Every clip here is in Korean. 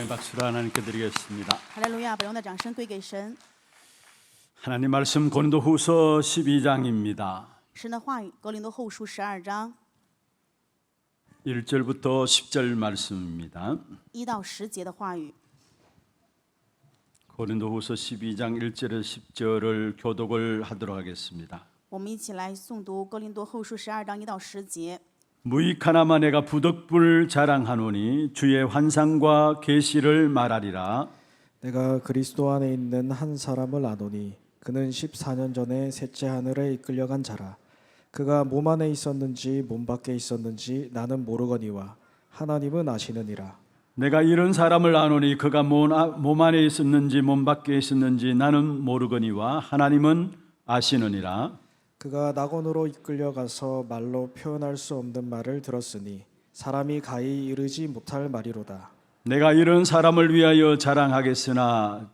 영광의 박수를 하나님께 드리겠습니다. 哈利路亚，把荣耀的掌声归给神。 하나님 말씀 고린도후서 12장입니다. 神的话语，格林多后书12章 1절부터 10절 말씀입니다. 1到10节的话语。 고린도후서 12장 1절에서 10절을 교독을 하도록 하겠습니다. 我们一起来诵读格林多后书12章1到10节。 무익하나마 내가 부덕불 자랑하노니 주의 환상과 계시를 말하리라. 내가 그리스도 안에 있는 한 사람을 아노니 그는 14년 전에 셋째 하늘에 이끌려간 자라. 그가 몸 안에 있었는지 몸 밖에 있었는지 나는 모르거니와 하나님은 아시느니라. 내가 이런 사람을 아노니 그가 몸 안에 있었는지 몸 밖에 있었는지 나는 모르거니와 하나님은 아시느니라. 그가 낙원으로 이끌려가서 말로 표현할 수 없는 말을 들었으니 사람이 가히 이르지 못할 말이로다. 내가 이런 사람을 위하여 자랑하겠으나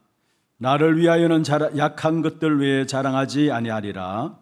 나를 위하여는 약한 것들 외에 자랑하지 아니하리라.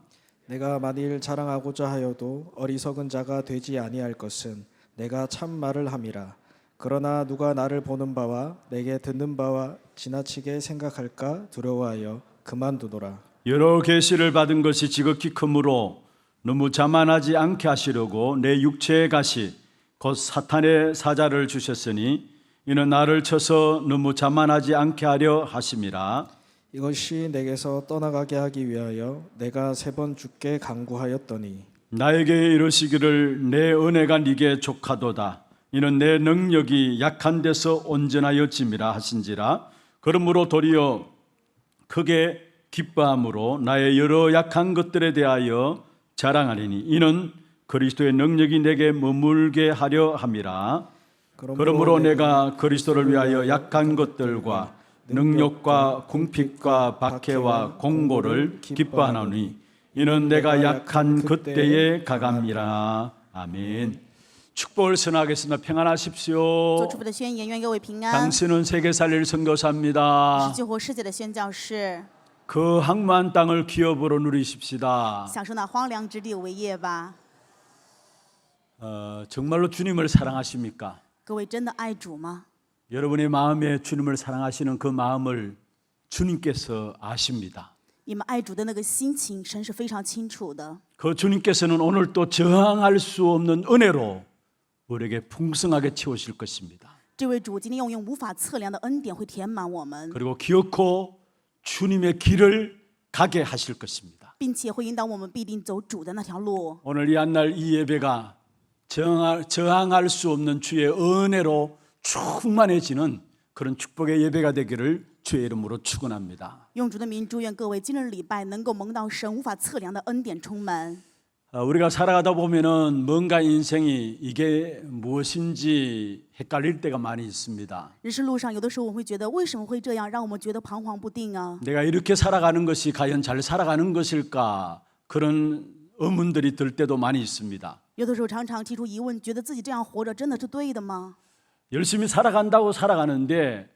내가 만일 자랑하고자 하여도 어리석은 자가 되지 아니할 것은 내가 참 말을 함이라. 그러나 누가 나를 보는 바와 내게 듣는 바와 지나치게 생각할까 두려워하여 그만두노라. 여러 계시를 받은 것이 지극히 크므로 너무 자만하지 않게 하시려고 내 육체의 가시 곧 사탄의 사자를 주셨으니 이는 나를 쳐서 너무 자만하지 않게 하려 하심이라. 이것이 내게서 떠나가게 하기 위하여 내가 3번 주께 간구하였더니 나에게 이르시기를 내 은혜가 네게 족하도다. 이는 내 능력이 약한 데서 온전하여짐이라 하신지라. 그러므로 도리어 크게 기뻐함으로 나의 여러 약한 것들에 대하여 자랑하리니 이는 그리스도의 능력이 내게 머물게 하려 함이라. 그러므로 내가 그리스도를 위하여 약한 것들과 능력과 궁핍과 박해와 공고를 기뻐하노니 이는 내가 약한 그때에 가감이라. 아멘. 축복을 선하겠습니다. 평안하십시오. 做祝福的宣言，愿各位平安。 당신은 세계 살릴 선교사입니다. 是救活世界的宣教士， 그 항만 땅을 기업으로 누리십시다. 享受那荒凉之地为业吧。 정말로 주님을 사랑하십니까? 各位真的爱主吗？ 여러분의 마음에 주님을 사랑하시는 그 마음을 주님께서 아십니다. 你们爱主的那个心情，神是非常清楚的。 그 주님께서는 오늘 또 저항할 수 없는 은혜로 우리에게 풍성하게 채우실 것입니다. 这位主今天用无法测量的恩典会填满我们， 그리고 기어코 주님의 길을 가게 하실 것입니다. 并且会引导我们必定走主的那条路。 오늘 이 한날 이 예배가 저항할 수 없는 주의 은혜로 충만해지는 그런 축복의 예배가 되기를 주의 이름으로 축원합니다. 用主的名祝愿各位今日礼拜能够蒙到神无法测量的恩典充满。 우리가 살아가다 보면은 뭔가 인생이 이게 무엇인지 헷갈릴 때가 많이 있습니다. 人生路上，有的时候我们会觉得为什么会这样，让我们觉得彷徨不定啊。 내가 이렇게 살아가는 것이 과연 잘 살아가는 것일까? 그런 의문들이 들 때도 많이 있습니다. 有的时候常常提出疑问，觉得自己这样活着真的是对的吗？ 열심히 살아간다고 살아가는데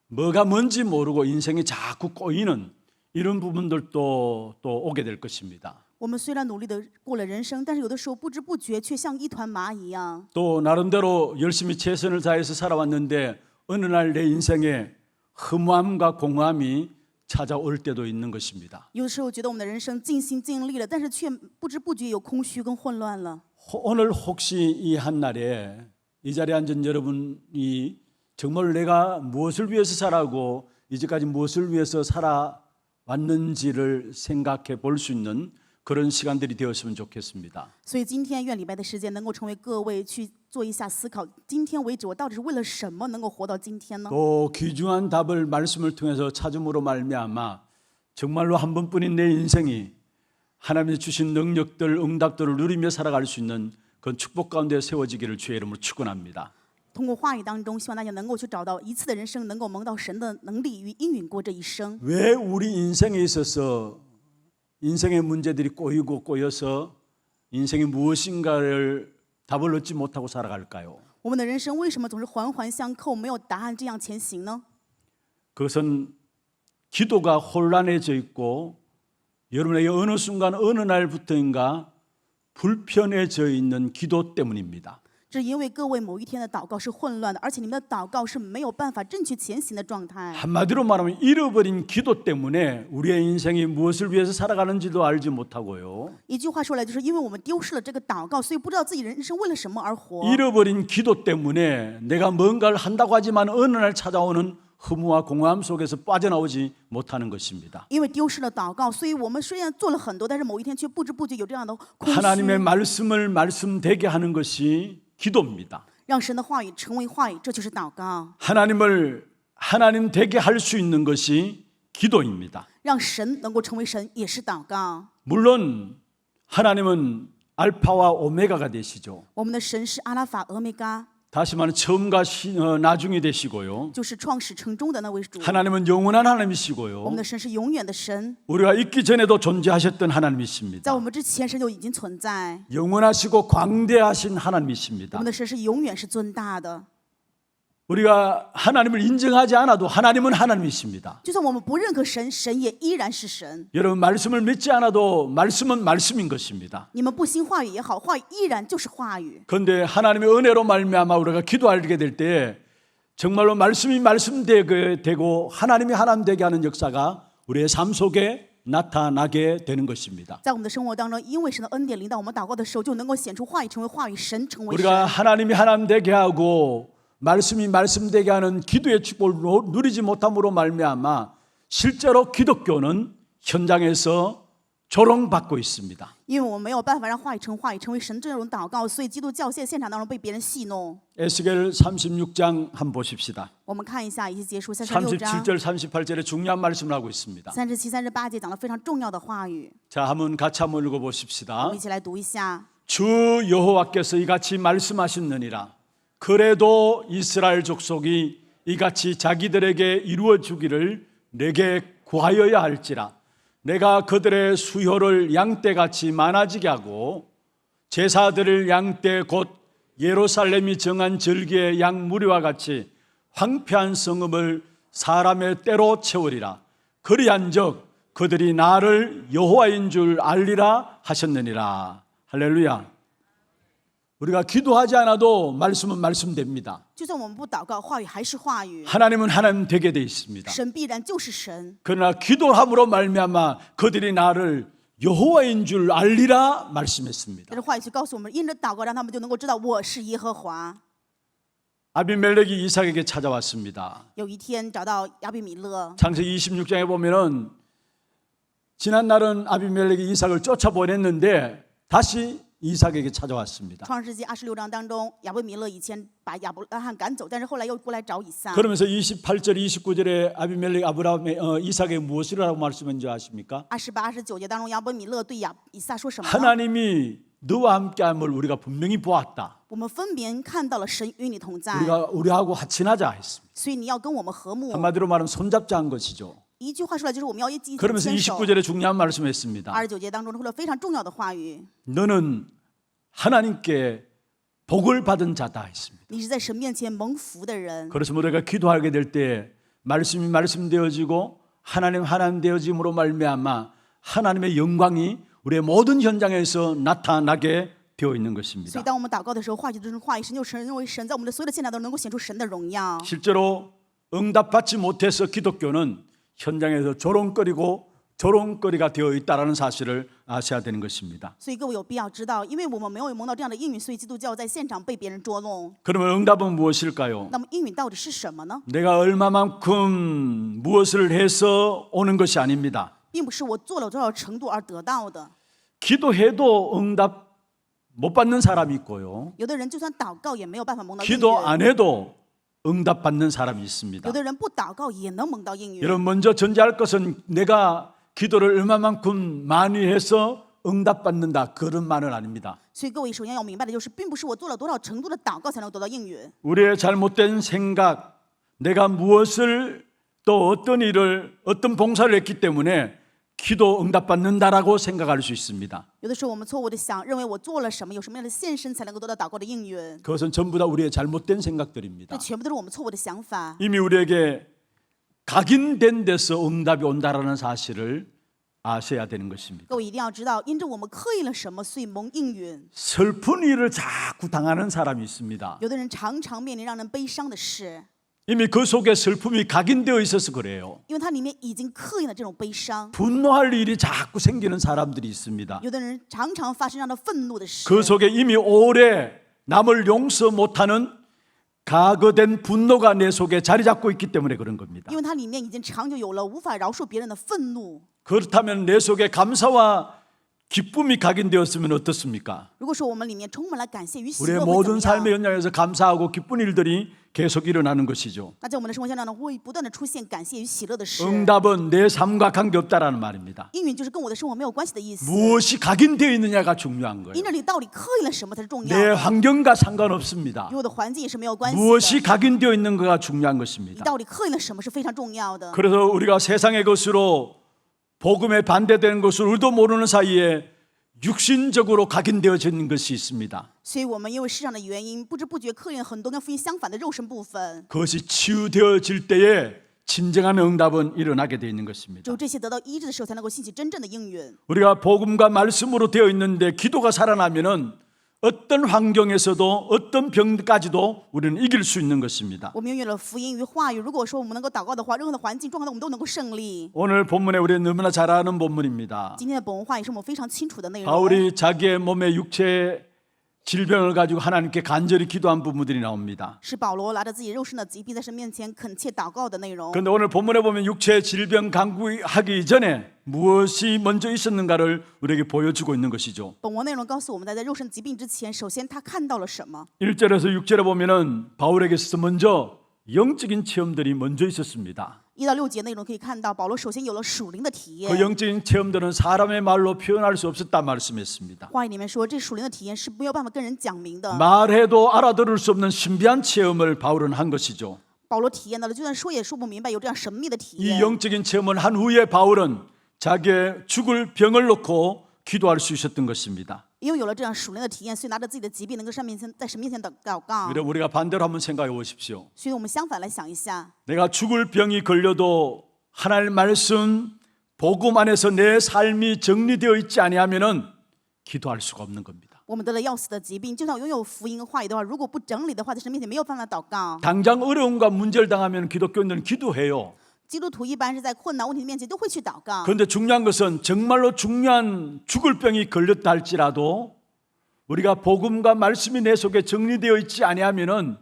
뭐가 뭔지 모르고 인생이 자꾸 꼬이는 이런 부분들도 또 오게 될 것입니다. 我们虽然努力的过了人生，但是有的时候不知不觉却像一团麻一样。 또 나름대로 열심히 최선을 다해서 살아왔는데 어느 날 내 인생에 허무함과 공허함이 찾아올 때도 있는 것입니다. 有的时候觉得我们的人生尽心尽力了，但是却不知不觉有空虚跟混乱了。 오늘 혹시 이 한날에 이 자리에 앉은 여러분이 정말 내가 무엇을 위해서 살아고 이제까지 무엇을 위해서 살아왔는지를 생각해 볼 수 있는 그런 시간들이 되었으면 좋겠습니다. 所以今天愿礼拜的时间能够成为各位去做一下思考，今天为止我到底是为了什么能够活到今天呢？ 또 귀중한 답을 말씀을 통해서 찾음으로 말미암아 정말로 한 번뿐인 내 인생이 하나님이 주신 능력들, 응답들을 누리며 살아갈 수 있는 그런 축복 가운데 세워지기를 주의 이름으로 축원합니다. 通过话语当中，希望大家能够去找到一次的人生，能够蒙到神的能力与应允过这一生。 왜 우리 인생에 있어서 인생의 문제들이 꼬여서 인생이 무엇인가를 답을 얻지 못하고 살아갈까요? 我们的人生为什么总是环环相扣，没有答案这样前行呢？ 그것은 기도가 혼란해져 있고 여러분에게 어느 순간 어느 날부터인가 불편해져 있는 기도 때문입니다. 这是因为各位某一天的祷告是混乱的，而且你们的祷告是没有办法正确前行的状态。 한마디로 말하면 잃어버린 기도 때문에 우리의 인생이 무엇을 위해서 살아가는지도 알지 못하고요. 一句话说来，就是因为我们丢失了这个祷告，所以不知道自己人生为了什么而活。 잃어버린 기도 때문에 내가 뭔가를 한다고 하지만 어느 날 찾아오는 허무와 공허함 속에서 빠져나오지 못하는 것입니다. 因为丢失了祷告，所以我们虽然做了很多，但是某一天却不知不觉有这样的空虚。 하나님의 말씀을 말씀되게 하는 것이 기도입니다. 让神的话语成为话语，这就是祷告。 하나님을 하나님 되게 할 수 있는 것이 기도입니다. 让神能够成为神，也是祷告。 물론 하나님은 알파와 오메가가 되시죠. 我们的神是阿拉法、俄梅嘎， 다시 말하면 처음과 나중이 되시고요. 就是创始成终的那位主。 하나님은 영원한 我 하나님이시고요. 们的神是永远的神， 우리가 있기 전에도 존재하셨던 在 하나님이십니다. 我们之前神就已经存在。 영원하시고 광대하신 我 하나님이십니다. 们的神是永远是尊大的， 우리가 하나님을 인정하지 않아도 하나님은 하나님이십니다. 就算我们不认可神，神也依然是神。 여러분 말씀을 믿지 않아도 말씀은 말씀인 것입니다. 你们不信话语也好，话语依然就是话语。 그런데 하나님의 은혜로 말미암아 우리가 기도하게 될 때에 정말로 말씀이 말씀되고 하나님이 하나님 되게 하는 역사가 우리의 삶 속에 나타나게 되는 것입니다. 在我们的生活当中，因为神的恩典临到我们祷告的时候，就能够显出话语成为话语，神成为 우리가 神。 하나님이 하나님 되게 하고 말씀이 말씀되게 하는 기도의 축복을 누리지 못함으로 말미암아 실제로 기독교는 현장에서 조롱받고 있습니다. 因为我们没有办法让话语成话语，成为神这种祷告，所以基督教现场当中被别人戏弄。 에스겔 36장 한번 보십시다. 我们看一下以西结书36章 37절 38절에 중요한 말씀을 하고 있습니다. 37、38节讲了非常重要的话语， 자, 한번 같이 한번 我 읽어보십시다. 们一起来读一下。 주 여호와께서 이같이 말씀하셨느니라. 그래도 이스라엘 족속이 이같이 자기들에게 이루어 주기를 내게 구하여야 할지라. 내가 그들의 수효를 양떼같이 많아지게 하고 제사들을 양떼 곧 예루살렘이 정한 절기의 양 무리와 같이 황폐한 성읍을 사람의 때로 채우리라. 그리한즉 그들이 나를 여호와인 줄 알리라 하셨느니라. 할렐루야. 우리가 기도하지 않아도 말씀은 말씀됩니다. 就算我们不祷告，话语还是话语， 하나님은 하나님 되게 돼 있습니다. 神必然就是神。 그러나 기도함으로 말미암아 그들이 나를 여호와인 줄 알리라 말씀했습니다. 但是话语却告诉我们，因着祷告，让他们就能够知道我是耶和华。 아비멜렉이 이삭에게 찾아왔습니다. 有一天找到亚比米勒， 창세기 26장에 보면은 지난 날은 아비멜렉이 이삭을 쫓아보냈는데 다시 이삭에게 찾아왔습니다. 创世纪26章当中，亚比米勒以前把亚伯拉罕赶走，但是后来又过来找以撒。 그러면서 28절 29절에 아비멜렉 이삭에게 무엇이라고 말씀했는지 아십니까? 28、29节当中，亚比米勒对以撒说什么呢？ 하나님이 너와 함께함을 우리가 분명히 보았다. 我们分别看到了神与你同在， 우리하고 하친하자 했습니다. 所以你要跟我们和睦。 한마디로 말하면 손잡자 한 것이죠. 一句话说来，就是我们要一起 그러면서 牵手。 29절에 중요한 말씀했습니다. 29节当中说了非常重要的话语， 너는 하나님께 복을 받은 자다 했습니다. 你是在神面前蒙福的人。 그래서 우리가 기도하게 될 때 말씀이 말씀되어지고 하나님 되어짐으로 말미암아 하나님의 영광이 우리의 모든 현장에서 나타나게 되어 있는 所 것입니다. 以当我们祷告的时候，话语就是话语，神就成为神，在我们的所有的现场都能够显出神的荣耀。 실제로 응답받지 못해서 기독교는 현장에서 조롱거리가 되어 있다는 사실을 아셔야 되는 것입니다. 所以各位有必要知道，因为我们没有蒙到这样的应允，所以基督教在现场被别人捉弄。 그러면 응답은 무엇일까요? 那么应允到底是什么呢？ 내가 얼마만큼 무엇을 해서 오는 것이 아닙니다. 并不是我做了多少程度而得到的。 기도해도 응답 못 받는 사람이 있고요. 有的人就算祷告也没有办法蒙到应 기도 允， 안 해도 응답 받는 사람이 있습니다. 有的人不祷告也能蒙到应允。 여러분 먼저 전제할 것은 내가 기도를 얼마만큼 많이 해서 응답 받는다 그런 말은 아닙니다. 所以各位首先要明白的就是，并不是我做了多少程度的祷告才能得到应允。 우리의 잘못된 생각, 내가 무엇을 또 어떤 일을 어떤 봉사를 했기 때문에 기도 응답 받는다라고 생각할 수 있습니다. 有的时候我们错误的想，认为我做了什么，有什么样的献身才能够得到祷告的应允， 그것은 전부 다 우리의 잘못된 这 생각들입니다. 全部都是我们错误的想法。 이미 우리에게 각인된 데서 응답이 온다라는 사실을 아셔야 되는 것입니다. 各位一定要知道，因着我们刻意了什么，所以蒙应允。 슬픈 일을 자꾸 당하는 사람이 있습니다. 有的人常常面临让人悲伤的事， 이미 그 속에 슬픔이 각인되어 있어서 그래요. 因为它里面已经刻印了这种悲伤。 분노할 일이 자꾸 생기는 사람들이 있습니다. 有的人常常发生让他愤怒的事， 그 속에 이미 오래 남을 용서 못하는 가거된 분노가 내 속에 자리 잡고 있기 때문에 그런 겁니다. 因为它里面已经长久有了无法饶恕别人的愤怒。 그렇다면 내 속에 감사와 기쁨이 각인되었으면 어떻습니까? 如果说我们里面充满了感谢与喜 우리의 乐，会怎 모든 么 삶의 样？ 현장에서 감사하고 기쁜 일들이 계속 일어나는 것이죠. 那在我们的生活当中呢，会不断的出现感谢与喜乐的事。 응답은 내 삶과 관계없다라는 말입니다. 应允就是跟我的生活没有关系的意思。 무엇이 각인되어 있느냐가 중요한 因 거예요. 着你到底刻印了什么才是重要 내 的， 환경과 상관없습니다. 与我的环境也是没有关系 무엇이 的。 각인되어 있는가가 중요한 你 것입니다. 到底刻印了什么是非常重要的。 그래서 우리가 세상의 것으로 복음에 반대되는 것을 우리도 모르는 사이에 육신적으로 각인되어지는 것이 있습니다. 所以我们因为世上的原因，不知不觉刻印了很多跟福音相反的肉身部分。 그것이 치유되어질 때에 진정한 응답은 일어나게 되어 있는 只 것입니다. 有这些得到医治的时候，才能够兴起真正的应允。 우리가 복음과 말씀으로 되어 있는데 기도가 살아나면은 어떤 환경에서도 어떤 병까지도 우리는 이길 수 있는 것입니다. 我们拥有了福音与话语，如果说我们能够祷告的话，任何的环境状况我们都能够胜利。 오늘 본문에 우리는 너무나 잘 아는 본문입니다. 今天的本文话也是我们非常清楚的内容。 바울이 자기의 몸의 육체 질병을 가지고 하나님께 간절히 기도한 부분들이 나옵니다. 是保罗拿着自己肉身的疾病在神面前恳切祷告的内容。 그런데 오늘 본문에 보면 육체 질병 강구하기 전에 무엇이 먼저 있었는가를 우리에게 보여주고 있는 것이죠. 本文内容告诉我们，在肉身疾病之前，首先他看到了什么？ 1절에서 6절에 보면은 바울에게서 먼저 영적인 체험들이 먼저 있었습니다. 1到6节内容可以看到，保罗首先有了属灵的体验。 그 영적인 체험들은 사람의 말로 표현할 수 없었다 말씀했습니다. 话语里面说，这属灵的体验是没有办法跟人讲明的。 말해도 알아들을 수 없는 신비한 체험을 바울은 한 것이죠. 保罗体验到了，就算说也说不明白，有这样神秘的体 이 验。 영적인 체험을 한 후에 바울은 자기의 죽을 병을 놓고 기도할 수 있었던 것입니다. 因为有了这样属灵的体验，所以拿着自己的疾病能够在神面前祷告。 그래 우리가 반대로 한번 생각해 보십시오. 所以我们相反来想一下， 내가 죽을 병이 걸려도 하나님 말씀 복음 안에서 내 삶이 정리되어 있지 아니하면은 기도할 수가 없는 겁니다. 我们得了要死的疾病，就算拥有福音和话语的话，如果不整理的话，在神面前没有办法祷告。 당장 어려움과 문제를 당하면 기독교인들은 기도해요. 基督徒一般是在困难问题面前都会去祷告。 그런데 중요한 것은 정말로 중요한 죽을 병이 걸렸다 할지라도 우리가 복음과 말씀이 내 속에 정리되어 있지 아니하면은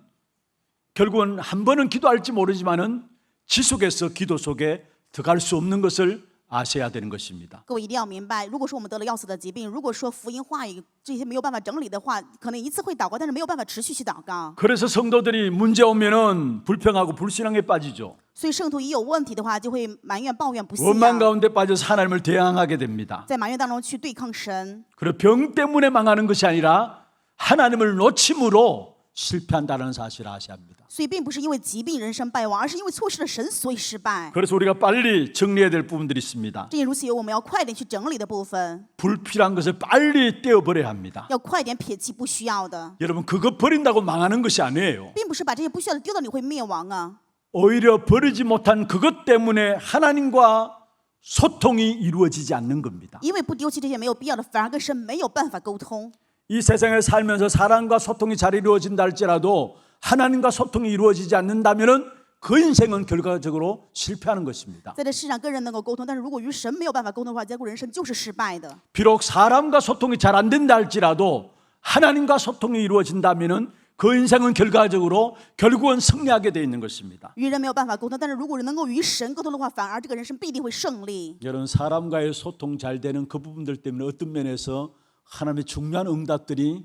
결국은 한 번은 기도할지 모르지만은 지속해서 기도 속에 들어갈 수 없는 것을 아셔야 되는 것입니다. 各位一定要明白，如果说我们得了要死的疾病，如果说福音话语这些没有办法整理的话，可能一次会祷告，但是没有办法持续去祷告。 그래서 성도들이 문제 오면은 불평하고 불신앙에 빠지죠. 所以圣徒一有问题的话，就会埋怨、抱怨、不信 원망 仰， 가운데 빠져서 하나님을 대항하게 됩니다. 在埋怨当中去对抗神。 그리고 병 때문에 망하는 것이 아니라 하나님을 놓침으로 실패한다는 사실을 아셔야 합니다. 所以并不是因为疾病人生败亡，而是因为错失了神，所以失败。 그래서 우리가 빨리 정리해야 될 부분들이 있습니다. 正因如此，有我们要快点去整理的部分， 불필요한 것을 빨리 떼어버려야 합니다. 要快点撇弃不需要的， 여러분 그거 버린다고 망하는 것이 아니에요. 并不是把这些不需要的丢到你会灭亡啊。 오히려 버리지 못한 그것 때문에 하나님과 소통이 이루어지지 않는 겁니다. 因为不丢弃这些没有必要的，反而跟神没有办法沟通。 이 세상에 살면서 사람과 소통이 잘 이루어진다 할지라도 하나님과 소통이 이루어지지 않는다면은 그 인생은 결과적으로 실패하는 것입니다. 在这世上跟人能够沟通，但是如果与神没有办法沟通的话，结果人生就是失败的。 비록 사람과 소통이 잘 안 된다 할지라도 하나님과 소통이 이루어진다면은 그 인생은 결과적으로 결국은 승리하게 돼 있는 것입니다. 与人没有办法沟通，但是如果能够与神沟通的话，反而这个人生必定会胜利。 여러분 사람과의 소통 잘 되는 그 부분들 때문에 어떤 면에서 하나님의 중요한 응답들이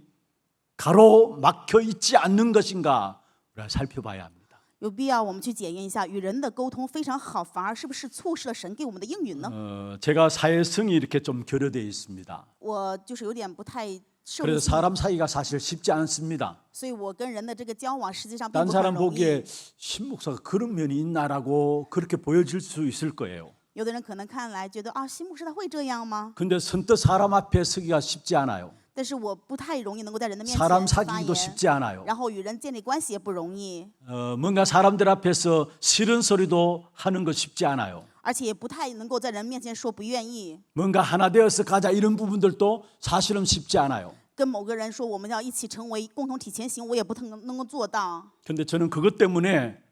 가로막혀 있지 않는 것인가 우리가 살펴봐야 합니다. 有必要我们去检验一下，与人的沟通非常好，反而是不是错失了神给我们的应允呢？ 제가 사회성이 이렇게 좀 결여되어 있습니다. 我就是有点不太受 그래서 理性， 사람 사이가 사실 쉽지 않습니다. 所以我跟人的这个交往实际上并 딴 不很 사람 容易 보기에 。 신 목사가 그런 면이 있나라고 그렇게 보여질 수 있을 거예요. 有的人可能看来觉得啊，新牧师他会这样吗？ 근데 선뜻 사람 앞에 서기가 쉽지 않아요. 但是我不太容易能够在人的面前 사람 发 사귀기도 言， 쉽지 않아요. 然后与人建立关系也不容易， 뭔가 사람들 앞에서 싫은 소리도 하는 거 쉽지 않아요. 而且也不太能够在人面前说不愿意， 뭔가 하나 되어서 가자 이런 부분들도 사실은 쉽지 않아요. 跟某个人说我们要一起成为共同体前行，我也不能够做到。 근데 저는 그것 때문에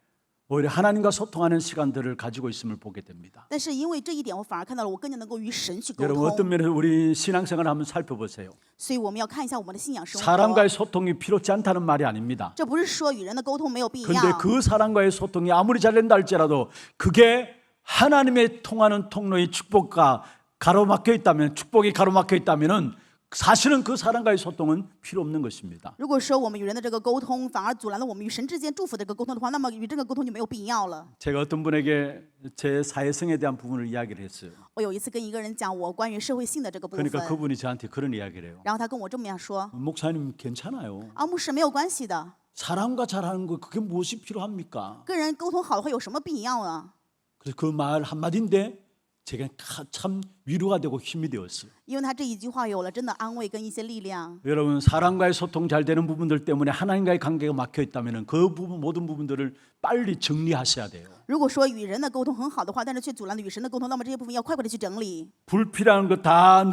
오히려 하나님과 소통하는 시간들을 가지고 있음을 보게 됩니다. 但是因为这一点，我反而看到了我更加能够与神去沟 여러분 通。 어떤 면에서 우리 신앙생활을 한번 살펴보세요. 所以我们要看一下我们的信仰生活。 사람과의 소통이 필요치 않다는 말이 아닙니다. 这不是说与人的沟通没有必 근데 要， 그 사람과의 소통이 아무리 잘 된다 할지라도 그게 하나님의 통하는 통로의 축복과 가로막혀 있다면 축복이 가로막혀 있다면은 사실은 그 사람과의 소통은 필요 없는 것입니다. 如果说我们与人的这个沟通反而阻拦了我们与神之间祝福的这个沟通的话，那么与这个沟通就没有必要了。 제가 어떤 분에게 제 사회성에 대한 부분을 이야기를 했어요. 我有一次跟一个人讲我关于社会性的这个部分， 그러니까 그분이 저한테 그런 이야기를 해요. 然后他跟我这么样说 목사님 괜찮아요. 啊，牧师没有关系的， 사람과 잘하는 거 그게 무엇이 필요합니까? 跟人沟通好的话有什么必要呢？ 그래서 그 말 한마디인데 제가 참 위로가 되고 힘이 되었어요. 因为他这一句话有了真的安慰跟一些力量。 여러분 사람과의 소통 잘 되는 부분들 때문에 하나님과의 관계가 막혀 있다면 그 부분 모든 부분들을 빨리 정리하셔야 돼요. 如果说与人的沟通很好的话，但是却阻拦了与神的沟通，那么这些部分要快快的去整理。 불필요한 거 다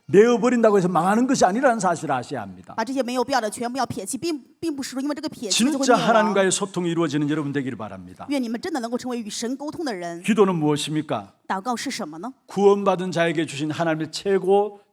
내어버린다고 해서 망하는 것이 아니라는 사실을 아셔야 합니다. 把这些没有必要的全部要撇弃，并不是说因为这个撇弃就会 진짜 灭亡。 하나님과의 소통이 이루어지는 여러분 되기를 바랍니다. 愿你们真的能够成为与神沟通的人。 기도는 무엇입니까? 祷告是什么呢？ 구원받은 자에게 주신 하나님의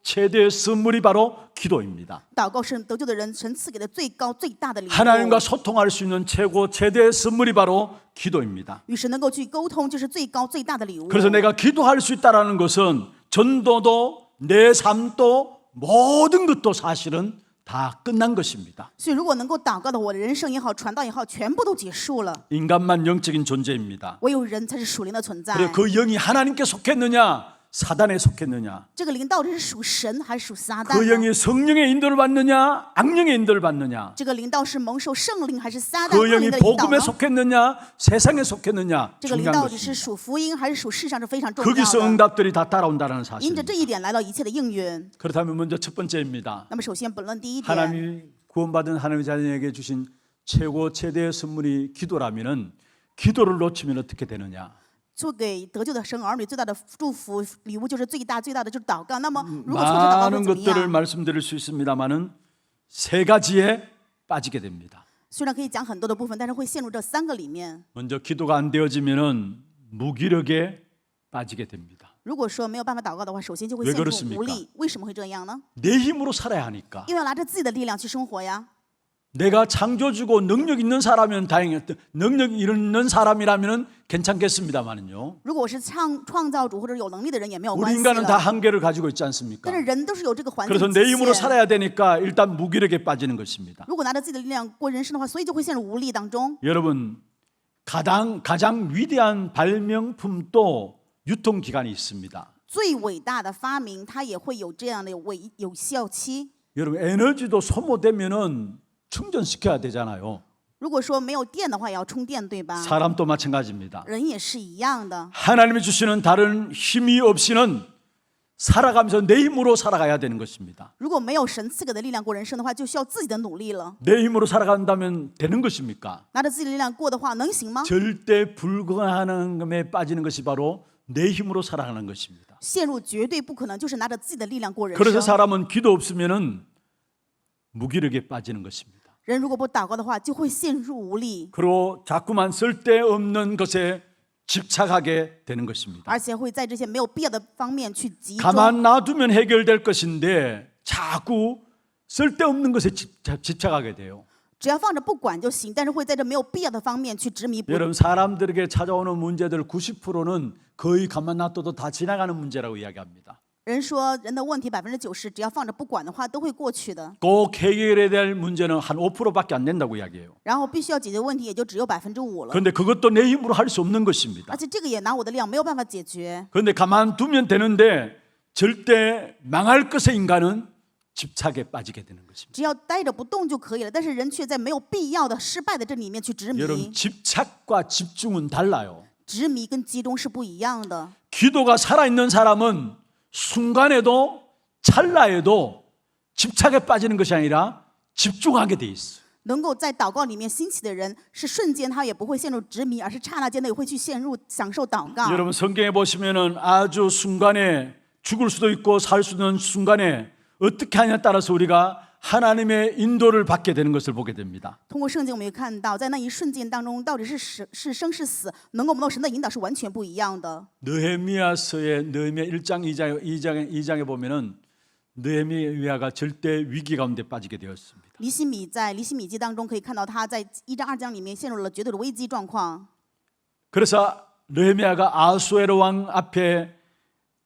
최대의 선물이 바로 기도입니다. 祷告是得救的人神赐给的最高最大的礼物。 하나님과 소통할 수 있는 최대의 선물이 바로 기도입니다. 与神能够去沟通，就是最高最大的礼物。 그래서 내가 기도할 수 있다는 것은 전도도 내 삶도 모든 것도 사실은 다 끝난 것입니다. 所以如果能够祷告的，我的人生也好，传道也好，全部都结束了。 인간만 영적인 존재입니다. 唯有人才是属灵的存在。 그래서 그 영이 하나님께 속했느냐 사단에 속했느냐 这个灵到底是属神还是属撒旦 그 呢？ 영이 성령의 인도를 받느냐 악령의 인도를 받느냐 这个灵道是蒙受圣灵还是撒旦 그 恶 영이 灵的引导 복음에 呢？ 속했느냐 세상에 속했느냐 这个灵 중요한 到底是 것입니다. 属福音还是属世上是非常重要 거기서 的。 응답들이 다 따라온다는 因着 사실입니다. 这一点来到一切的应允。 그렇다면 먼저 첫 번째입니다. 那么首先本论第一点， 하나님이 구원받은 하나님의 자녀에게 주신 최대의 선물이 기도라면은 기도를 놓치면 어떻게 되느냐? 做给得救的神儿女最大的祝福礼物就是最大的就是祷告。那么如果错失祷告 많은 会怎么 것들을 样？ 말씀드릴 수 있습니다만은 세 가지에 빠지게 됩니다. 虽然可以讲很多的部分，但是会陷入这三个里面。 먼저 기도가 안 되어지면은 무기력에 빠지게 됩니다. 如果说没有办法祷告的话，首先就会 왜 陷 그렇 入 습니까 无力。为什么会这样呢？ 내 힘으로 살아야 하니까. 因为要拿着自己的力量去生活呀。 내가 창조주고 능력 있는 사람이면 다행이었다. 능력 있는 사람이라면은 괜찮겠습니다만은요. 如果我是创造主或者有能力的人也没有 우리 关系 인간은 다 了。 한계를 가지고 있지 않습니까? 但是人都是有这个环境 그래서 极 내 힘으로 限。 살아야 되니까 일단 무기력에 빠지는 것입니다. 如果拿着自己的力量过人生的话，所以就会陷入无力当中。 여러분 가장 위대한 발명품도 유통 기간이 있습니다. 最伟大的发明，它也会有这样的有效期。 여러분 에너지도 소모되면은 충전시켜야 되잖아요. 如果说没有电的话，也要充电，对吧？ 사람도 마찬가지입니다. 人也是一样的。 하나님이 주시는 다른 힘이 없이는 살아가면서 내 힘으로 살아가야 되는 것입니다. 如果没有神赐给的力量过人生的话，就需要自己的努力了。 내 힘으로 살아간다면 되는 것입니까? 拿着自己的力量过的话，能行吗？ 절대 불가능함에 빠지는 것이 바로 내 힘으로 살아가는 것입니다. 陷入绝对不可能，就是拿着自己的力量过人 그래서 生。 사람은 기도 없으면은 무기력에 빠지는 것입니다. 人如果不祷告的话，就会陷入无力， 그리고 자꾸만 쓸데없는 것에 집착하게 되는 것입니다. 而且会在这些没有必要的方面去集中。 가만 놔두면 해결될 것인데 자꾸 쓸데없는 것에 집착하게 돼요. 只要放着不管就行，但是会在这没有必要的方面去执迷不悟。 여러분 사람들에게 찾아오는 문제들 90%는 거의 가만 놔둬도 다 지나가는 문제라고 이야기합니다. 人说人的问题90%，只要放着不管的话，都会过去的。 꼭 해결해야 될 문제는 한 5%밖에 안 된다고 이야기해요. 然后必须要解决问题，也就只有5%了。 그런데 그것도 내 힘으로 할 수 없는 것입니다. 而且这个也拿我的力量没有办法解决。 그런데 가만 두면 되는데 절대 망할 것에 인간은 집착에 빠지게 되는 것입니다. 只要待着不动就可以了，但是人却在没有必要的失败的这里面去执迷。 여러분 집착과 집중은 달라요. 执迷跟集中是不一样的。 기도가 살아있는 사람은 순간에도 찰나에도 집착에 빠지는 것이 아니라 집중하게 돼 있어. 能够在祷告里面兴起的人，是瞬间他也不会陷入执迷，而是刹那间的也会去陷入享受祷告。 여러분 성경에 보시면은 아주 순간에 죽을 수도 있고 살 수도 있는 순간에 어떻게 하냐에 따라서 우리가 하나님의 인도를 받게 되는 것을 보게 됩니다. 通过圣经，我们也看到，在那一瞬间当中，到底是生是死，能够蒙到神的引导是完全不一样的。 느헤미야서의 느헤미야 1장 2장에 보면은 느헤미야가 절대 위기 가운데 빠지게 되었습니다. 尼希米在尼希米记当中可以看到，他在1章2章里面陷入了绝对的危机状况。 그래서 느헤미야가 아수에로 왕 앞에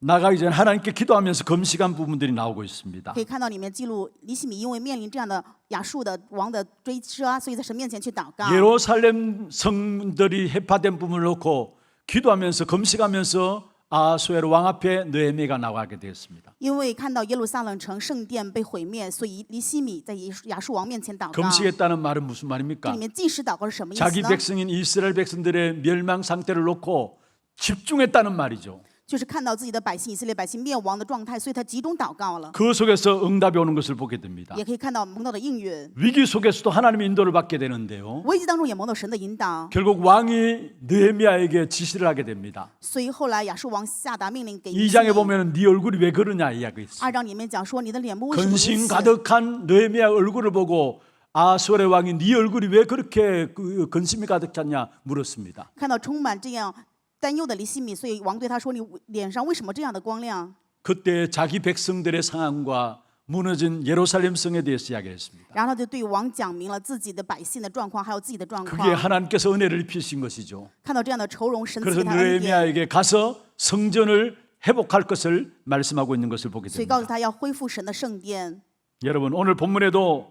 나가기 전에 하나님께 기도하면서 금식한 부분들이 나오고 있습니다. 可以看到里面记录尼希米因为面临这样的亚述的王的追杀，所以在神面前去祷告。 예루살렘 성들이 해파된 부분을 놓고 기도하면서 금식하면서 아수에로 왕 앞에 느헤미야가 나가게 되었습니다. 因为看到耶路撒冷城圣殿被毁灭，所以尼希米在亚述王面前祷告。 금식했다는 말은 무슨 这 말입니까? 里面禁食祷告是什么意思 자기 呢？ 백성인 이스라엘 백성들의 멸망 상태를 놓고 집중했다는 말이죠. 就是看到自己的百姓以色列百姓灭亡的状态，所以他集中祷告了。 그 속에서 응답이 오는 것을 보게 됩니다. 也可以看到蒙到的应允， 위기 속에서도 하나님의 인도를 받게 되는데요. 危机当中也蒙到神的引导。 결국 왕이 느헤미야에게 지시를 하게 됩니다. 所以后来亚述王下达命令给尼希 2장에 米。 보면 네 얼굴이 왜 그러냐 이야기 있어요. 2章里面讲说你的脸目为什么如 근심 此？ 가득한 느헤미야 얼굴을 보고 아수르의 왕이 네 얼굴이 왜 그렇게 근심이 가득하냐 물었습니다. 看到充满这样担忧的尼希米，所以王对他说：“你脸上为什么这样的光亮？” 그때 자기 백성들의 상황과 무너진 예루살렘 성에 대해서 이야기했습니다. 然后他就对王讲明了自己的百姓的状况，还有自己的状 그게 况。 하나님께서 은혜를 입히신 것이죠. 看到这样的愁容，神赐 그래서 给他恩典， 느헤미야에게 가서 성전을 회복할 것을 말씀하고 있는 것을 보게 所以告诉 됩니다. 他要恢复神的圣殿。 여러분 오늘 본문에도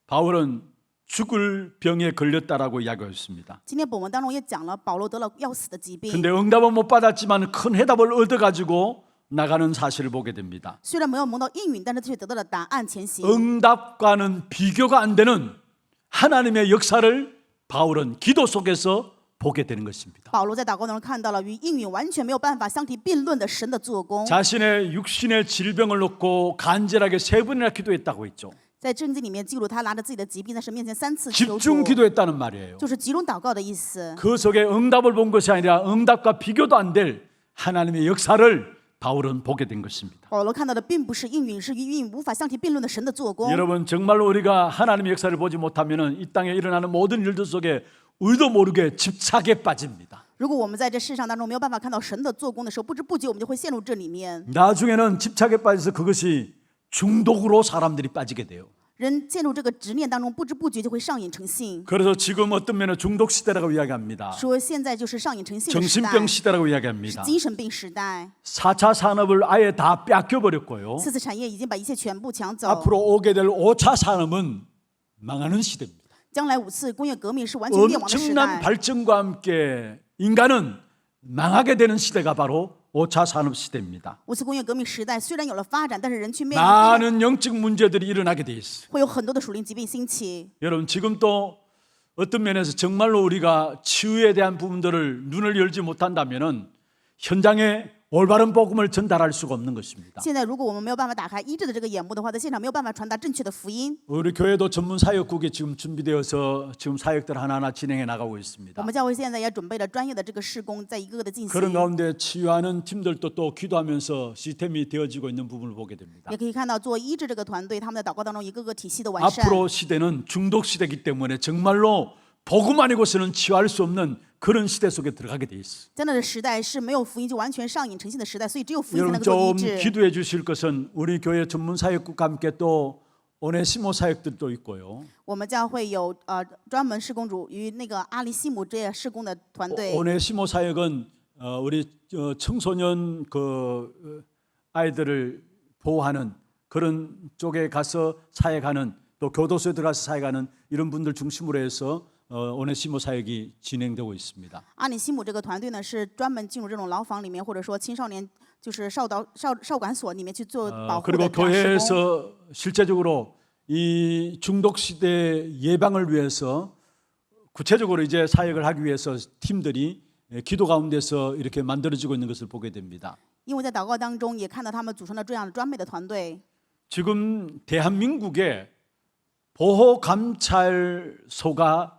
바울은 죽을 병에 걸렸다라고 이야기했습니다. 今天本文当中也讲了，保罗得了要死的疾病， 근데 응답은 못 받았지만 큰 해답을 얻어가지고 나가는 사실을 보게 됩니다. 虽然没有蒙到应允，但是却得到了答案前行。 응답과는 비교가 안 되는 하나님의 역사를 바울은 기도 속에서 보게 되는 것입니다. 保罗在祷告当中看到了与应允完全没有办法相提并论的神的做工。 자신의 육신의 질병을 놓고 간절하게 3번이나 기도했다고 했죠. 在圣经里面记录他拿着自己的疾病在神面前3次求 집중 助， 기도했다는 말이에요. 就是集中祷告的意思。 그 속에 응답을 본 것이 아니라 응답과 비교도 안 될 하나님의 역사를 바울은 보게 된 것입니다. 保罗看到的并不是应允，是与应允无法相提并论的神的做工。 여러분 정말로 우리가 하나님의 역사를 보지 못하면 이 땅에 일어나는 모든 일들 속에 우리도 모르게 집착에 빠집니다. 如果我们在这世上当中没有办法看到神的做工的时候，不知不觉我们就会陷入这里面。 나중에는 집착에 빠져서 그것이 중독으로 사람들이 빠지게 돼요. 人陷入这个执念当中，不知不觉就会上瘾成性。 그래서 지금 어떤 면에 중독 시대라고 이야기합니다. 说现在就是上瘾成性的时代， 정신병 시대라고 是 이야기합니다. 精神病时代。 4차 산업을 아예 다 뺏겨버렸고요. 4次产业已经把一切全部抢走， 앞으로 오게 될 5차 산업은 망하는 시대입니다. 将来5次工业革命是完全灭亡的时 엄청난 代。 발전과 함께 인간은 망하게 되는 시대가 바로 5차 산업 시대입니다. 5次工业革命时代虽然有了发展，但是人却面临 많은 영적 문제들이 일어나게 돼 있어요. 会有很多的属灵疾病兴起。 여러분 지금 또 어떤 면에서 정말로 우리가 치유에 대한 부분들을 눈을 열지 못한다면은 현장에 올바른 복음을 전달할 수가 없는 것입니다. 现在如果我们没有办法打开医治的这个眼目的话，在现场没有办法传达正确的福音。 우리 교회도 전문 사역국이 지금 준비되어서 지금 사역들 하나하나 진행해 나가고 我 있습니다. 们教会现在也准备了专业的这个事工，在一个个的进行。 그런 가운데 치유하는 팀들도 또 기도하면서 시스템이 되어지고 있는 부분을 보게 됩니다. 也可以看到做医治这个团队，他们在祷告当中一个个体系的完善。 앞으로 시대는 중독 시대이기 때문에 정말로 복음 아니고서는 치유할 수 없는 그런 시대 속에 들어가게 돼 있어. 将来的时代是没有福音就完全上瘾成性的时代，所以只有福音才 여러분 能够做 좀 医治。 기도해 주실 것은 우리 교회 전문 사역국과 함께 또 오네시모 사역들도 있고요. 我们教会有专门事工主与那个阿里西姆这些事工的团队。 오네시모 사역은 우리 청소년 아이들을 보호하는 그런 쪽에 가서 사역하는 또 교도소에 들어가서 사역하는 이런 분들 중심으로 해서 오네시모 사역이 진행되고 있습니다. 阿里西姆这个团队呢，是专门进入这种牢房里面，或者说青少年就是少管所里面去做保护的 그리고 这样事工。 교회에서 실제적으로 이 중독 시대 예방을 위해서 구체적으로 이제 사역을 하기 위해서 팀들이 기도 가운데서 이렇게 만들어지고 있는 것을 보게 됩니다. 因为在祷告当中也看到他们组成了这样专门的团队。 지금 대한민국에 보호감찰소가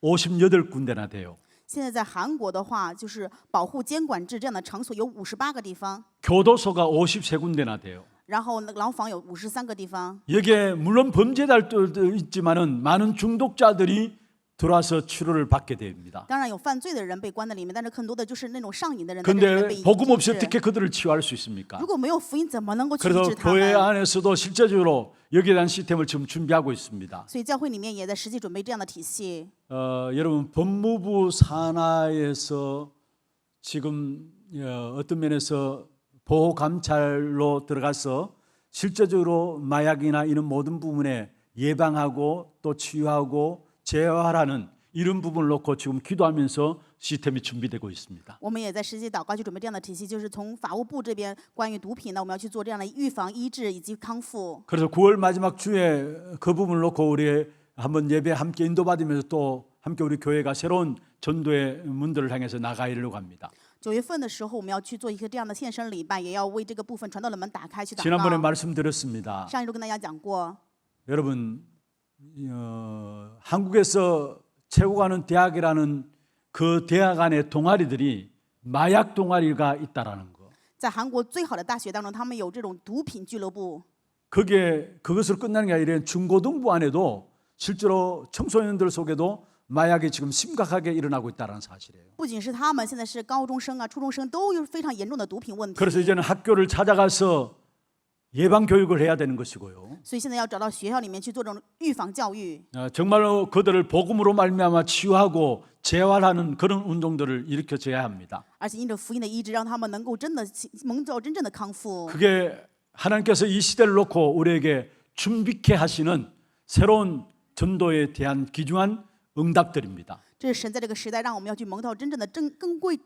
58군데나 돼요. 现在在韩国的话，就是保护监管制这样的场所有58个地方， 교도소가 53군데나 돼요. 然后那个牢房有53个地方。 여기에 물론 범죄자들도 있지만은 많은 중독자들이 들어와서 치료를 받게 됩니다. 当然有犯罪的人被关在里面，但是更多的就是那种上瘾的人在这里面 그런데 被 복음 医 없이 治。 어떻게 그들을 치유할 수 있습니까? 如果没有福音，怎么能够去医 그래서 治他 교회 们？ 안에서도 실제적으로 여기에 대한 시스템을 지금 준비하고 있습니다. 所以教会里面也在实际准备这样的体系。 여러분 법무부 산하에서 지금 어떤 면에서 보호 감찰로 들어가서 실제적으로 마약이나 이런 모든 부분에 예방하고 또 치유하고 재활하는 이런 부분을 놓고 지금 기도하면서 시스템이 준비되고 있습니다. 我们也在实际祷告去准备这样的体系，就是从法务部这边关于毒品呢，我们要去做这样的预防、医治以及康复。 그래서 9월 마지막 주에 그 부분을 놓고 우리 한번 예배 함께 인도받으면서 또 함께 우리 교회가 새로운 전도의 문들을 향해서 나가려고 합니다. 9月份的时候，我们要去做一个这样的献身礼拜，也要为这个部分传道的门打开去祷 지난번에 告。 말씀드렸습니다. 上一周跟大家讲过， 여러분 한국에서 최고 가는 대학이라는 그 대학 안에 동아리들이 마약 동아리가 있다라는 거. 在韩国最好的大学当中，他们有这种毒品俱乐部。 그것으로 끝나는 게 아니라 중고등부 안에도 실제로 청소년들 속에도 마약이 지금 심각하게 일어나고 있다는 사실이에요. 不仅是他们，现在是高中生啊、初中生都有非常严重的毒品问题。 그래서 이제는 학교를 찾아가서 예방 교육을 해야 되는 것이고요. 所以现在要找到学校里面去做这种预防教育， 정말로 그들을 복음으로 말미암아 치유하고 재활하는 그런 운동들을 일으켜줘야 합니다. 而且因着福音的医治，让他们能够真的蒙受真正的康复。 그게 하나님께서 이 시대를 놓고 우리에게 준비케 하시는 새로운 전도에 대한 귀중한 응답들입니다. 这是神在这个时代让我们要去蒙到真正的珍贵的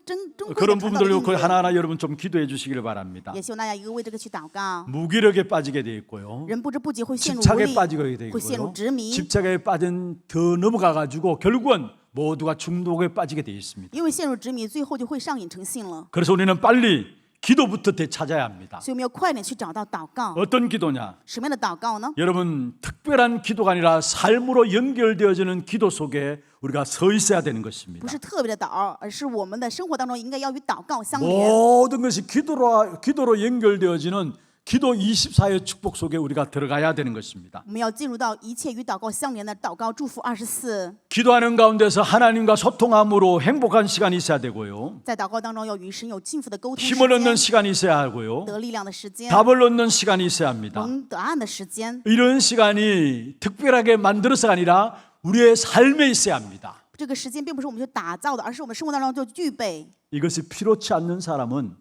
그런 传道的 부분들 应 놓고 允。 하나하나 여러분 좀 기도해 주시기를 바랍니다. 也希望大家一个为这个去祷告。 무기력에 빠지게 돼 있고요. 人不知不觉会陷入无 집착에 力， 빠지게 돼 会陷入 있고요. 执迷， 집착에 빠진 더 넘어가 가지고 결국은 모두가 중독에 빠지게 돼 있습니다. 因为陷入执迷，最后就会上瘾成性了。 그래서 우리는 빨리 기도부터 되찾아야 합니다. 所以我们要快点去找到祷告。 어떤 기도냐? 什么样的祷告呢？ 여러분 특별한 기도가 아니라 삶으로 연결되어지는 기도 속에 우리가 서 있어야 되는 不 것입니다. 是特别的祷，而是我们的生活当中应该要与祷告相连。 모든 것이 기도로 연결되어지는 기도 24의 축복 속에 우리가 들어가야 되는 것입니다. 我们要进入到一切与祷告相连的祷告祝福24。 기도하는 가운데서 하나님과 소통함으로 행복한 시간이 있어야 되고요. 在祷告当中要与神有幸福的沟通时 힘을 얻는 间， 시간이 있어야 하고요. 得力量的时间， 답을 얻는 시간이 있어야 합니다. 蒙答案的时间。 이런 시간이 특별하게 만들어서가 아니라 우리의 삶에 있어야 합니다. 这个时间并不是我们去打造的，而是我们生活当中就具备。 이것이 필요치 않는 사람은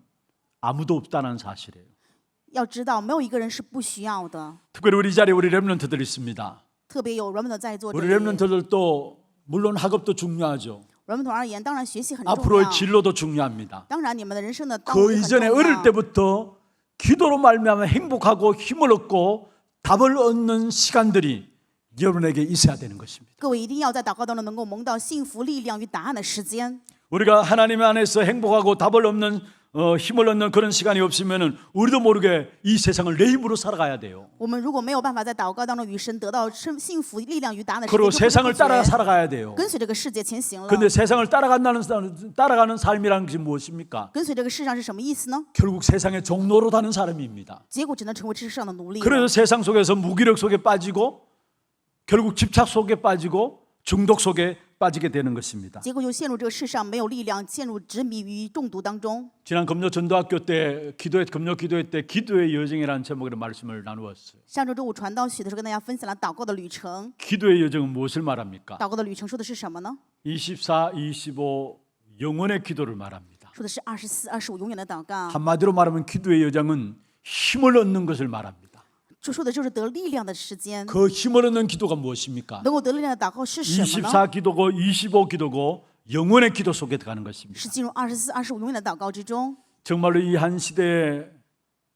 아무도 없다는 사실이에요. 要知道，没有一个人是不需要的。 특별히 우리 자리에 우리 렘넌트들 있습니다. 特别有 remnant 在座这 우리 里。 렘넌트들도 물론 학업도 중요하죠. remnant 而言，当然学习很重 앞으로의 要。 진로도 중요합니다. 当然，你们的人生的道路 그 也很 이전에 重 어릴 要。 때부터 기도로 말미암아 행복하고 힘을 얻고 답을 얻는 시간들이 여러분에게 있어야 되는 것입니다. 各位一定要在祷告当中能够蒙到幸福、力量与答案的时间。 우리가 하나님 안에서 행복하고 답을 얻는 힘을 얻는 그런 시간이 없으면은 우리도 모르게 이 세상을 내 힘으로 살아가야 돼요. 我们如果没有办法在祷告当中与神得到幸福、力量与答案的时 그리고 间，就不知 세상을 不 따라 觉 살아가야 돼요. 跟随这个世界前行了。 근데 세상을 따라가는 삶이라는 것이 무엇입니까? 跟随这个世上是什么意思呢？ 결국 세상의 종로로 다는 사람입니다. 结果只能成为这世上的奴隶了。 그래서 세상 속에서 무기력 속에 빠지고 결국 집착 속에 빠지고 중독 속에 빠지게 되는 것입니다. 结果就陷入这个世上没有力量，陷入执迷于中毒当中。 지난 금요 전도학교 때 금요 기도회 때 기도의 여정이라는 제목으로 말씀을 나누었어요. 上周周五传道学的时候，跟大家分享了祷告的旅程。 기도의 여정은 무엇을 말합니까? 祷告的旅程说的是什么呢？ 24, 25 영원의 기도를 말합니다. 说的是24、25永远的祷告。 한마디로 말하면 기도의 여정은 힘을 얻는 것을 말합니다. 就说的就是得力量的时间。 그 힘을 얻는 기도가 무엇입니까? 能够得力量的祷告是什么呢？ 24 기도고 25 기도고 영원의 기도 속에 들어가는 것입니다. 是进入24、25永远的祷告之中。 정말로 이 한 시대에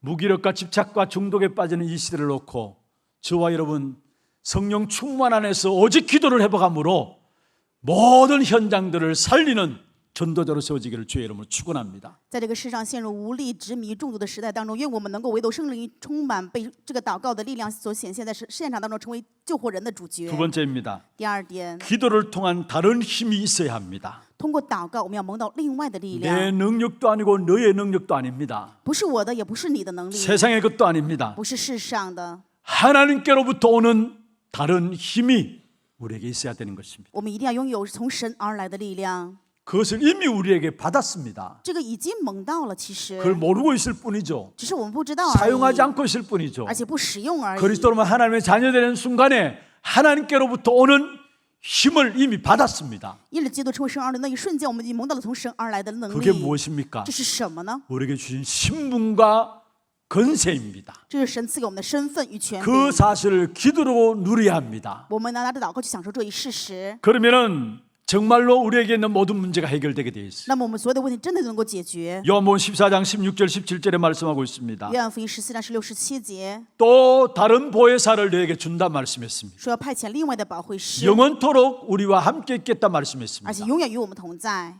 무기력과 집착과 중독에 빠지는 이 시대를 놓고 저와 여러분 성령 충만 안에서 오직 기도를 회복함으로 모든 현장들을 살리는 전도자로 세워지기를 주의 이름으로 축원합니다. 在这个世上陷入无力、执迷、中毒的时代当中，愿我们能够唯独圣灵充满，被这个祷告的力量所显现在现场当中，成为救活人的主角 두 。 번째입니다. 第二点， 기도를 통한 다른 힘이 있어야 합니다. 通过祷告，我们要蒙到另外的力 내 量， 능력도 아니고 너의 능력도 아닙니다. 不是我的，也不是你的能力， 세상의 것도 아닙니다. 不是世上的。 하나님께로부터 오는 다른 힘이 우리에게 있어야 되는 것입니다. 我们一定要拥有从神而来的力量， 그것을 이미 우리에게 받았습니다. 这个已经蒙到了，其实 그걸 모르고 있을 뿐이죠. 只是我们不知道而 사용하지 已， 않고 있을 뿐이죠. 而且不使用而已。 그리스도로만 하나님의 자녀되는 순간에 하나님께로부터 오는 힘을 이미 받았습니다. 因着基督成为神儿女那一瞬间，我们已经蒙到了从神而来的能 그게 力。 무엇입니까? 这是什么呢？ 우리에게 주신 신분과 건세입니다. 这是神赐给我们的身份与权 그 柄。 사실을 기도로 누려야 합니다. 我们拿着祷告去享受这一事实， 그러면은 정말로 우리에게 있는 모든 문제가 해결되게 되어 있어요. 那么我们所有的问题真的能够解决。 요한복음 14장 16절 17절에 말씀하고 있습니다. 约翰福音14章16、17节 또 다른 보혜사를 너에게 준다 말씀했습니다. 说要派遣另外的保惠师， 영원토록 우리와 함께 있겠다 而且 말씀했습니다. 永远与我们同在。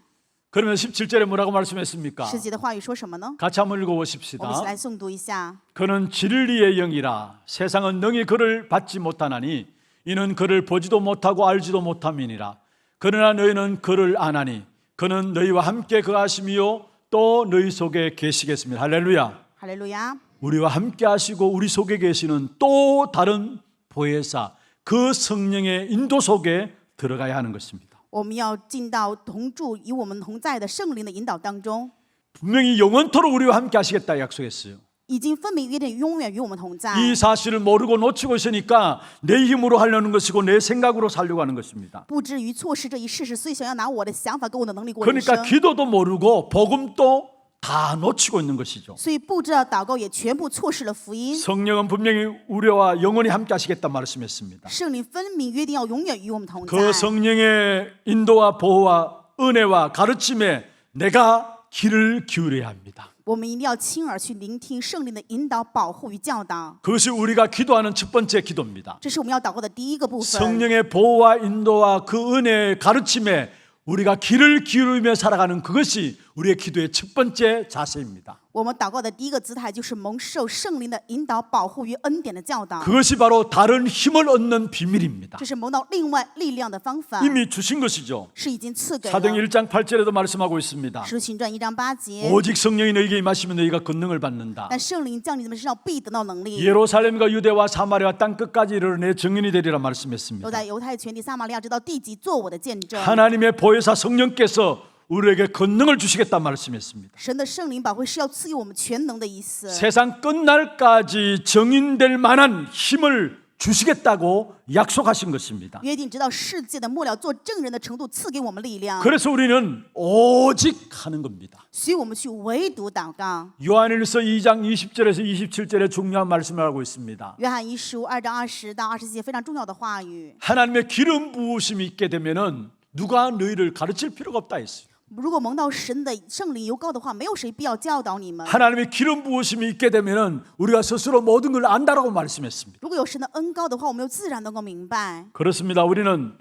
그러면 17절에 뭐라고 말씀했습니까? 17节的话语说什么呢？ 같이 한번 我们一起 읽어보십시다. 来诵读一下。 그는 진리의 영이라 세상은 능히 그를 받지 못하나니 이는 그를 보지도 못하고 알지도 못함이니라. 그러나 너희는 그를 아나니 그는 너희와 함께 거하심이요 또 너희 속에 계시겠습니다. 할렐루야. 哈利路亚！ 우리와 함께 하시고 우리 속에 계시는 또 다른 보혜사 그 성령의 인도 속에 들어가야 하는 것입니다. 我们要进到同住与我们同在的圣灵的引导当中， 분명히 영원토록 우리와 함께 하시겠다 약속했어요. 已经分明约定永远与我们同在。 이 사실을 모르고 놓치고 있으니까 내 힘으로 하려는 것이고 내 생각으로 살려고 하는 것입니다. 不至于错失这一事实，所以想要拿我的想法跟我的能力过人 그러니까 生。 기도도 모르고 복음도 다 놓치고 있는 것이죠. 所以不知道祷告也全部错失了福音。 성령은 분명히 우리와 영원히 함께 하시겠다 말씀했습니다. 圣灵分明约定要永远与我们同在。 그 성령의 인도와 보호와 은혜와 가르침에 내가 귀를 기울여야 합니다. 我们一定要亲耳去聆听圣灵的引导、保护与教导。 그것이 우리가 기도하는 첫 번째 기도입니다. 这是我们要祷告的第一个部分。 성령의 보호와 인도와 그 은혜의 가르침에 우리가 귀를 기울이며 살아가는 그것이 우리의 기도의 첫 번째 자세입니다. 我们祷告的第一个姿态就是蒙受圣灵的引导、保护与恩典的教导。 그것이 바로 다른 힘을 얻는 비밀입니다. 这是蒙到另外力量的方法， 이미 주신 것이죠. 是已经赐给了。 사도행 1장 8절에도 말씀하고 있습니다. 使徒行传1章8节， 오직 성령이 너희에게 임하시면 너희가 권능을 받는다. 但圣灵降临你们身上必得到能力。 예루살렘과 유대와 사마리아 땅 끝까지 이르러 내 증인이 되리라 都 말씀했습니다. 在犹太全地、撒玛利亚直到地极做我的见证。 하나님의 보혜사 성령께서 우리에게 권능을 주시겠다 말씀했습니다. 神的圣灵保惠是要赐给我们全能的意思。 세상 끝날까지 정인될 만한 힘을 주시겠다고 약속하신 것입니다. 约定直到世界的末了做证人的程度赐给我们力量， 그래서 우리는 오직 하는 겁니다. 所以我们去唯独祷告。 요한일서 2장 20절에서 27절에 중요한 말씀을 하고 있습니다. 约翰一书2章20到20节非常重要的话语。 하나님의 기름 부으심이 있게 되면은 누가 너희를 가르칠 필요가 없다 했어요. 如果蒙到神的圣灵油膏的话，没有谁必要教导你们。 하나님의 기름 부으심이 있게 되면은 우리가 스스로 모든 걸 안다라고 말씀했습니다. 如果有神的恩膏的话，我们就自然能够明白。 그렇습니다. 우리는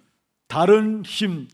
다른 힘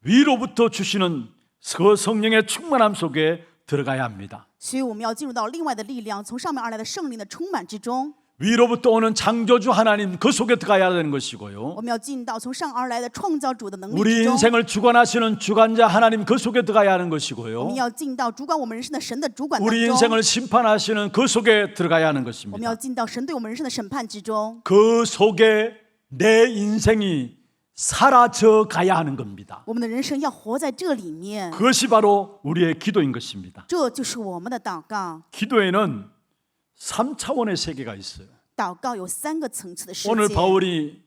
위로부터 주시는 그 성령의 충만함 속에 들어가야 합니다. 所以我们要进入到另外的力量，从上面而来的圣灵的充满之中。 위로부터 오는 창조주 하나님 그 속에 들어가야 되는 것이고요. 我们要进到从上而来的创造主的能力 우리 之中。 인생을 주관하시는 주관자 하나님 그 속에 들어가야 하는 我 것이고요. 们要进到主管我们人生的神的主管当 우리 中。 인생을 심판하시는 그 속에 들어가야 하는 我们 것입니다. 要进到神对我们人生的审判之中。 그 속에 내 인생이 사라져 가야 하는 겁니다. 我们的人生要活在这里面， 그것이 바로 우리의 기도인 것입니다. 这就是我们的祷告。 기도에는 3차원의 세계가 있어요. 祷告有3个层次的世 오늘 界。 바울이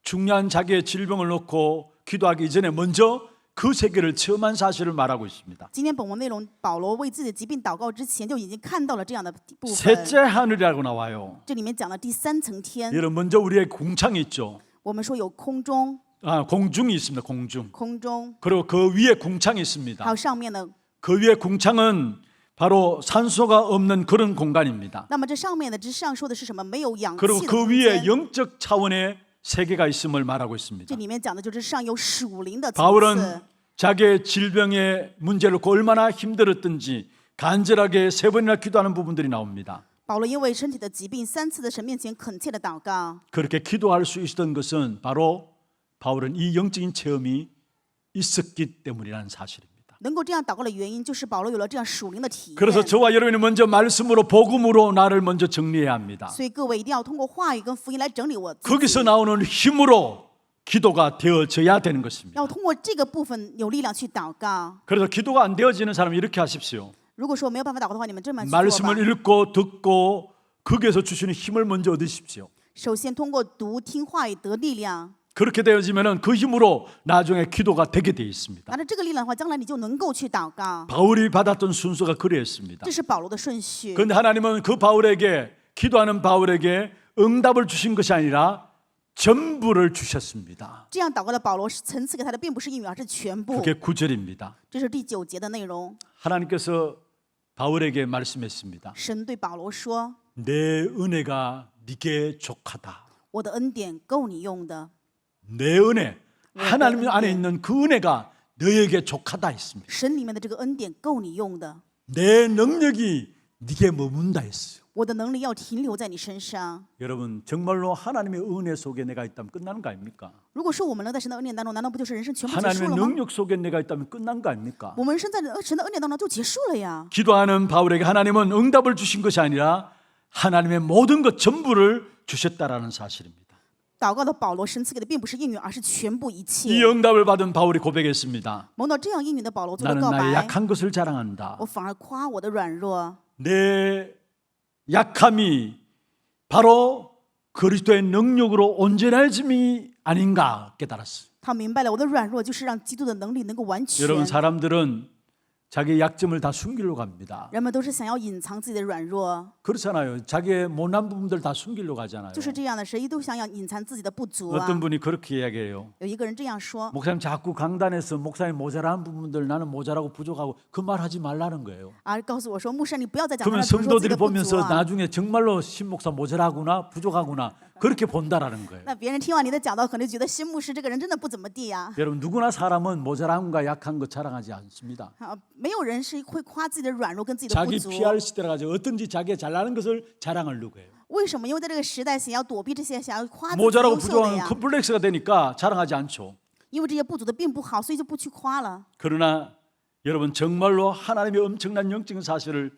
중요한 자기의 질병을 놓고 기도하기 이전에 먼저 그 세계를 체험한 사실을 말하고 있습니다. 今天本文内容，保罗为自己的疾病祷告之前就已经看到了这样的部分。 셋째 하늘이라고 나와요. 这里面讲的第3层天， 여러분 먼저 우리의 궁창이 있죠. 我们说有空中， 공중이 있습니다. 공중. 空中， 그리고 그 위에 궁창이 还 있습니다. 有上面的。 그 위에 궁창은 바로 산소가 없는 그런 공간입니다. 那么这上面的之上说的是什么？没有氧 그리고 气的 그 空 위에 间。 영적 차원의 세계가 있음을 말하고 这 있습니다. 里面讲的就是上有属灵的层 바울은 次。 자기의 질병의 문제를 놓고 얼마나 힘들었든지 간절하게 3번이나 기도하는 부분들이 나옵니다. 保罗因为身体的疾病3次在神面前恳切的祷告， 그렇게 기도할 수 있었던 것은 바로 바울은 이 영적인 체험이 있었기 때문이라는 사실입니다. 能够这样祷告的原因就是保罗有了这样属灵的体验。 그래서 저와 여러분이 먼저 말씀으로 복음으로 나를 먼저 정리해야 합니다. 所以各位一定要通过话语跟福音来整理我自己， 거기서 나오는 힘으로 기도가 되어져야 되는 것입니다. 要通过这个部分有力量去祷告。 그래서 기도가 안 되어지는 사람은 이렇게 하십시오. 如果说没有办法祷告的话，你们这么去做吧。 말씀을 읽고 듣고 거기에서 주시는 힘을 먼저 얻으십시오. 首先通过读听话语得力量， 그렇게 되어지면 그 힘으로 나중에 기도가 되게 되어 있습니다. 拿着这个力量的话，将来你就能够去祷告。 바울이 받았던 순서가 그랬습니다. 这是保罗的顺序。 그런데 하나님은 그 바울에게 기도하는 바울에게 응답을 주신 것이 아니라 전부를 주셨습니다. 这样祷告的保罗是层次给他的，并不是应允，而是全部。 그게 9절입니다. 这是第9节的内容。 하나님께서 바울에게 말씀했습니다. 神对保罗说 내 은혜가 네게 족하다. ：“我的恩典够你用的。 내 은혜, 하나님 안에 있는 그 은혜가 너에게 족하다 했습니다. 神里面的这个恩典够你用的， 내 능력이 네게 머문다 했어요. 我的能力要停留在你身上。 여러분 정말로 하나님의 은혜 속에 내가 있다면 끝나는 거 아닙니까? 如果说我们能在神的恩典当中，难道不就是人生全部结束 하나님의 了吗？ 능력 속에 내가 있다면 끝난 거 아닙니까? 我们人生在神的恩典当中就结束了呀。 기도하는 바울에게 하나님은 응답을 주신 것이 아니라 하나님의 모든 것 전부를 주셨다라는 사실입니다. 祷告的保罗，神赐给的并不是应允，而是全部一 이 切。 응답을 받은 바울이 고백했습니다. 蒙到这样应允的保罗做了 나는 告 나의 白， 약한 것을 자랑한다. 我反而夸我的软弱。 내 약함이 바로 그리스도의 능력으로 온전해짐이 아닌가 깨달았어요. 他明白了，我的软弱就是让基督的能力能够完全。 여러분 사람들은 자기 약점을 다 숨기려고 합니다. 人们都是想要隐藏自己的软弱， 그렇잖아요. 자기의 못난 부분들 다 숨기려고 하잖아요. 就是这样的，谁都想要隐藏自己的不足啊。 어떤 분이 그렇게 이야기해요. 有一个人这样说， 목사님 자꾸 강단에서 목사님 모자란 부분들 나는 모자라고 부족하고 그 말 하지 말라는 거예요. 告诉我说，牧师你不要再讲 그러면 他说自己 성도들이 的不足 보면서 啊。 나중에 정말로 신목사 모자라구나 부족하구나 그렇게 본다라는 거예요. 那别人听完你的讲道，可能觉得新牧师这个人真的不怎么地呀。 여러분 누구나 사람은 모자람과 약한 것 자랑하지 않습니다. 没有人是会夸自己的软弱跟自己的不 자기 足。 PR 시대라 가지고 어떤지 자기가 잘나는 것을 자랑하려고 해요. 为什么？因为在这个时代，想要躲避这些，想要夸自己 모자라고 优秀的 부족한 呀。 컴플렉스가 되니까 자랑하지 않죠. 因为这些不足的并不好，所以就不去夸了。 그러나 여러분 정말로 하나님의 엄청난 영적인 사실을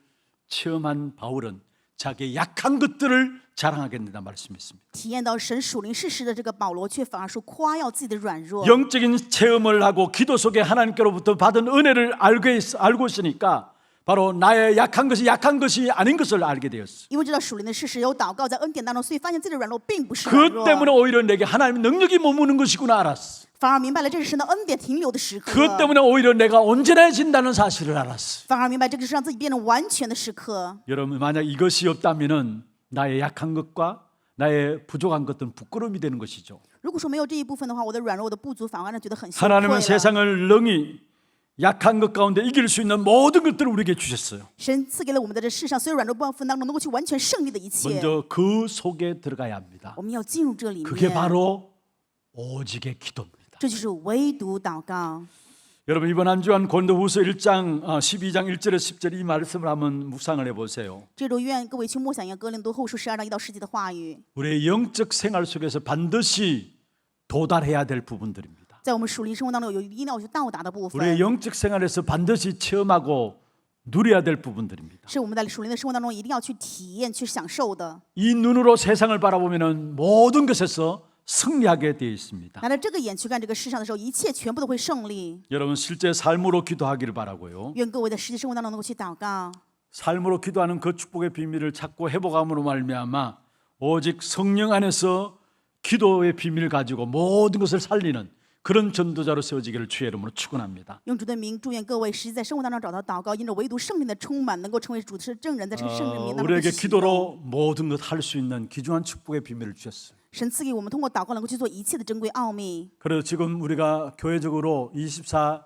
체험한 바울은 자기의 약한 것들을 자랑하게 된다 말씀했습니다. 体验到神属灵事实的这个保罗，却反而说夸耀自己的软弱。 영적인 체험을 하고 기도 속에 하나님께로부터 받은 은혜를 알고 있으니까 바로 나의 약한 것이 아닌 것을 알게 되었어요. 因为知道属灵的事实，有祷告在恩典当中，所以发现自己的软弱并不是软 그 弱， 때문에 오히려 내게 하나님의 능력이 머무는 것이구나 알았어. 反而明白了这是神的恩典停留的时刻。 그 때문에 오히려 내가 온전해진다는 사실을 알았어. 反而明白这个是让自己变得完全的时刻。 여러분 만약 이것이 없다면은 나의 약한 것과 나의 부족한 것들은 부끄러움이 되는 것이죠. 如果说没有这一部分的话，我的软弱、我的不足，反而让人觉得很羞愧 하나님은 了。 세상을 능히 약한 것 가운데 이길 수 있는 모든 것들을 우리에게 주셨어요. 神赐给了我们在这世上所有软弱部分当中能够去完全胜利的一切， 먼저 그 속에 들어가야 합니다. 我们要进入这里 그게 面。 바로 오직의 기도입니다. 这就是唯独祷告。 여러분 이번 한 주간 고린도후서 1장 12장 1절에 10절 이 말씀을 한번 묵상을 해보세요. 这周愿各位去默想一下哥林多后书12章1到10节的话语， 우리의 영적 생활 속에서 반드시 도달해야 될 부분들입니다. 在我们属灵生活当中有一定要去到达的部 우리의 分， 영적 생활에서 반드시 체험하고 누려야 될 부분들입니다. 是我们在属灵的生活当中一定要去体验、去享受的。 이 눈으로 세상을 바라보면은 모든 것에서 승리하게 되어 있습니다. 拿着这个眼去看这个世上的时候，一切全部都会胜利。 여러분 실제 삶으로 기도하기를 바라고요. 愿各位在实际生活当中能够去祷告， 삶으로 기도하는 그 축복의 비밀을 찾고 회복함으로 말미암아 오직 성령 안에서 기도의 비밀을 가지고 모든 것을 살리는 그런 전도자로 세워지기를 주의 이름으로 축원합니다. 用主的名祝愿各位实际在生活当中找到祷告，因着唯独圣灵的充满，能够成为主的证人，在这个圣灵当中去 우리에게 行动。 기도로 모든 것 할 수 있는 귀중한 축복의 비밀을 주셨어요. 神赐给我们通过祷告能够去做一切的珍贵奥秘。 그래서 지금 우리가 교회적으로 24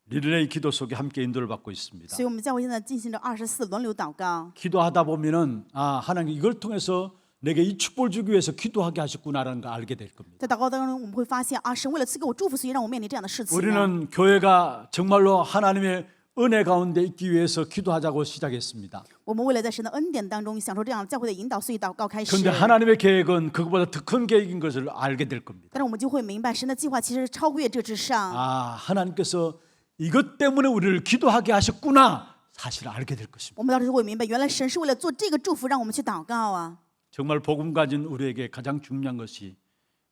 리레이 기도 속에 함께 인도를 받고 있습니다. 所以我们教会现在进行着24轮流祷告。 기도하다 보면은 하나님 이걸 통해서 내게 이 축복을 주기 위해서 기도하게 하셨구나라는 걸 알게 될 겁니다. 在祷告当中，我们会发现啊，神为了赐给我祝福，所以让我面临这样的事情啊。 우리는 교회가 정말로 하나님의 은혜 가운데 있기 위해서 기도하자고 시작했습니다. 我们为了在神的恩典当中享受这样教会的引导，所以祷告开始。 그런데 하나님의 계획은 그것보다 더 큰 계획인 것을 알게 될 겁니다. 但是我们就会明白，神的计划其实超越这之上。 아, 하나님께서 이것 때문에 우리를 기도하게 하셨구나 사실 알게 될 것입니다. 我们到时候会明白，原来神是为了做这个祝福，让我们去祷告啊。 정말 복음 가진 우리에게 가장 중요한 것이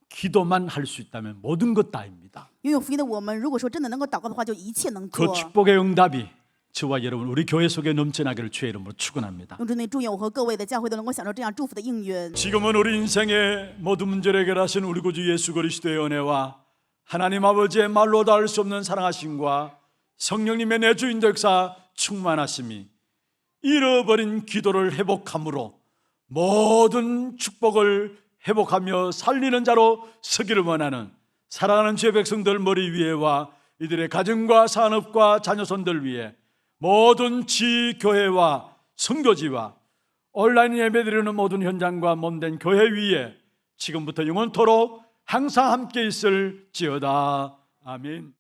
기도만 할 수 있다면 모든 것 다입니다. 拥有福音的我们，如果说真的能够祷告的话，就一切能 그 做。 축복의 응답이 저와 여러분 우리 교회 속에 넘쳐나기를 주의 이름으로 축원합니다. 用主你祝愿我和各位的教会都能够享受这样祝福的应允。 지금은 우리 인생의 모든 문제를 해결하신 우리 구주 예수 그리스도의 은혜와 하나님 아버지의 말로 다 할 수 없는 사랑하심과 성령님의 내주인 역사 충만하심이 잃어버린 기도를 회복함으로 모든 축복을 회복하며 살리는 자로 서기를 원하는 사랑하는 주의 백성들 머리 위에와 이들의 가정과 산업과 자녀손들 위해 모든 지교회와 선교지와 온라인 예배드리는 모든 현장과 몸된 교회 위에 지금부터 영원토록 항상 함께 있을지어다. 아멘.